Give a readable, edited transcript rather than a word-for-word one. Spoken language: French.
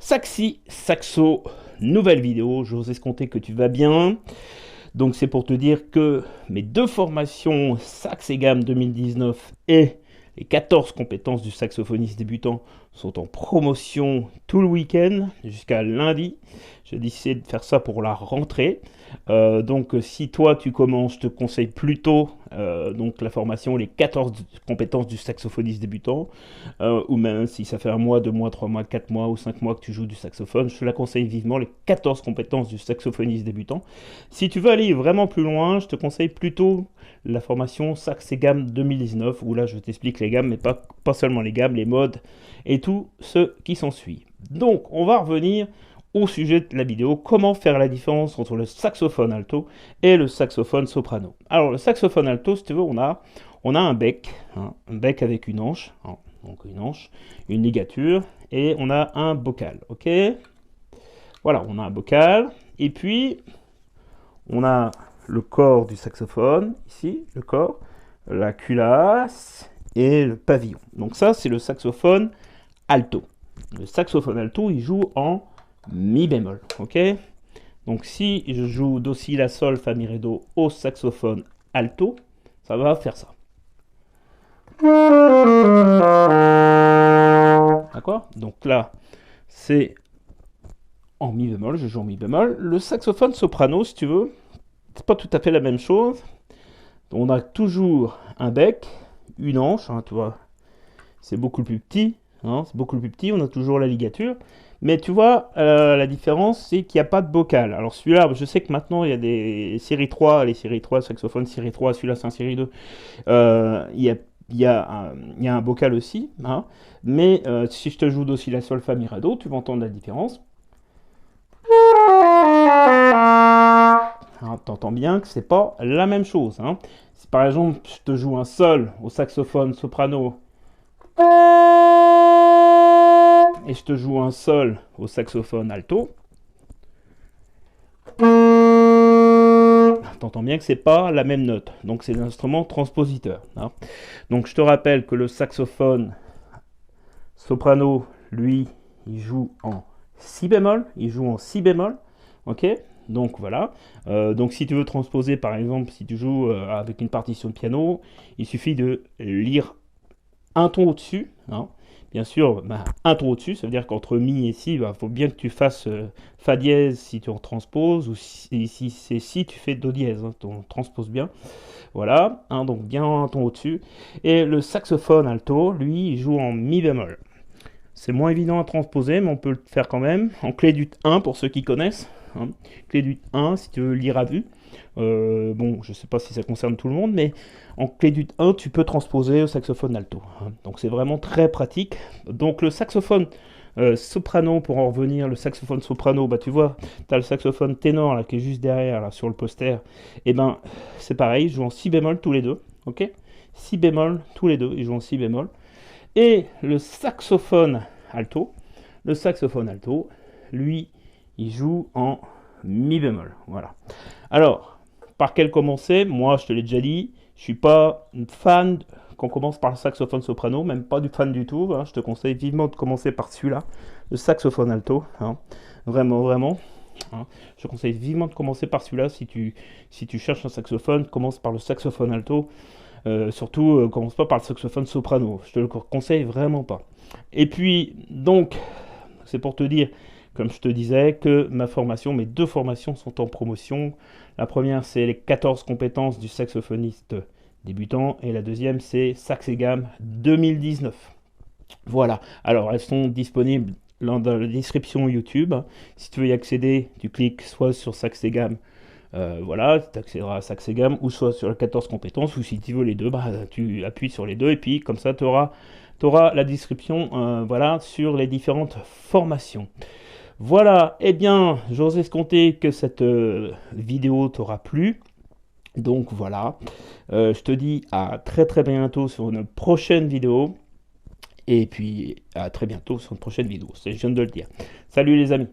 Saxi Saxo, nouvelle vidéo, j'ose escompter que tu vas bien. Donc c'est pour te dire que mes deux formations Sax et Gamme 2019 et les 14 compétences du saxophoniste débutant sont en promotion tout le week-end jusqu'à lundi. J'ai décidé de faire ça pour la rentrée. Donc si toi tu commences, je te conseille plutôt donc la formation les 14 compétences du saxophoniste débutant, ou même si ça fait 1 mois, 2 mois, 3 mois, 4 mois ou 5 mois que tu joues du saxophone, je te la conseille vivement, les 14 compétences du saxophoniste débutant. Si tu veux aller vraiment plus loin, je te conseille plutôt la formation Sax et Gamme 2019, où là je t'explique les gammes, mais pas seulement les gammes, les modes et tout ce qui s'ensuit. Donc on va revenir au sujet de la vidéo, comment faire la différence entre le saxophone alto et le saxophone soprano. Alors le saxophone alto, si tu veux, on a un bec, un bec avec une hanche, donc une hanche, une ligature, et on a un bocal, ok. Voilà, on a un bocal, et puis on a le corps du saxophone, ici, le corps, la culasse et le pavillon. Donc ça, c'est le saxophone alto. Le saxophone alto, il joue en mi bémol, ok. Donc si je joue do si la sol fa mi ré do au saxophone alto, ça va faire ça. D'accord. Donc là c'est en mi bémol, je joue en mi bémol. Le saxophone soprano, si tu veux, c'est pas tout à fait la même chose. On a toujours un bec, une hanche, tu vois, c'est beaucoup plus petit, c'est beaucoup plus petit. On a toujours la ligature. Mais tu vois, la différence, c'est qu'il n'y a pas de bocal. Alors celui-là, je sais que maintenant, il y a des séries 3, les séries 3, saxophone série 3, celui-là c'est un série 2. Il y a un bocal aussi. Mais si je te joue do, si, la, sol, fa, mi, ré, do, tu vas entendre la différence. T'entends bien que c'est pas la même chose. Si par exemple, je te joue un sol au saxophone soprano, et je te joue un sol au saxophone alto, t'entends bien que c'est pas la même note. Donc c'est l'instrument transpositeur. Donc je te rappelle que le saxophone soprano, lui, il joue en si bémol. Il joue en si bémol. Ok. Donc voilà. Donc si tu veux transposer, par exemple, si tu joues avec une partition de piano, il suffit de lire un ton au-dessus. Bien sûr, un ton au-dessus, ça veut dire qu'entre mi et si, il faut bien que tu fasses fa dièse si tu en transposes, ou si c'est si, tu fais do dièse, tu transposes bien. Voilà, donc bien un ton au-dessus. Et le saxophone alto, lui, il joue en mi bémol. C'est moins évident à transposer, mais on peut le faire quand même. En clé du 1 pour ceux qui connaissent. Clé du 1 si tu veux lire à vue. Bon, je ne sais pas si ça concerne tout le monde, mais en clé du 1, tu peux transposer au saxophone alto. Donc c'est vraiment très pratique. Donc le saxophone soprano, pour en revenir, le saxophone soprano, tu vois, tu as le saxophone ténor là, qui est juste derrière, là, sur le poster. Et c'est pareil, ils jouent en si bémol tous les deux. Ok, si bémol tous les deux, ils jouent en si bémol. Et le saxophone alto, lui, il joue en mi bémol. Voilà. Alors, par quel commencer? Moi, je te l'ai déjà dit, je suis pas fan qu'on commence par le saxophone soprano, même pas du fan du tout. Je te conseille vivement de commencer par celui-là, le saxophone alto. Vraiment, vraiment. Je te conseille vivement de commencer par celui-là. Si tu cherches un saxophone, commence par le saxophone alto. Surtout, commence pas par le saxophone soprano. Je te le conseille vraiment pas. Et puis, donc, c'est pour te dire, comme je te disais, que mes deux formations sont en promotion. La première, c'est les 14 compétences du saxophoniste débutant. Et la deuxième, c'est Sax et Gamme 2019. Voilà. Alors, elles sont disponibles dans la description YouTube. Si tu veux y accéder, tu cliques soit sur Sax et Gamme. Voilà, tu accéderas à Sax et Gamme, ou soit sur les 14 compétences, ou si tu veux les deux, tu appuies sur les deux, et puis comme ça, tu auras la description voilà, sur les différentes formations. Voilà, eh bien, j'ose escompter que cette vidéo t'aura plu. Donc voilà, je te dis à très très bientôt sur une prochaine vidéo. Et puis à très bientôt sur une prochaine vidéo, je viens de le dire. Salut les amis.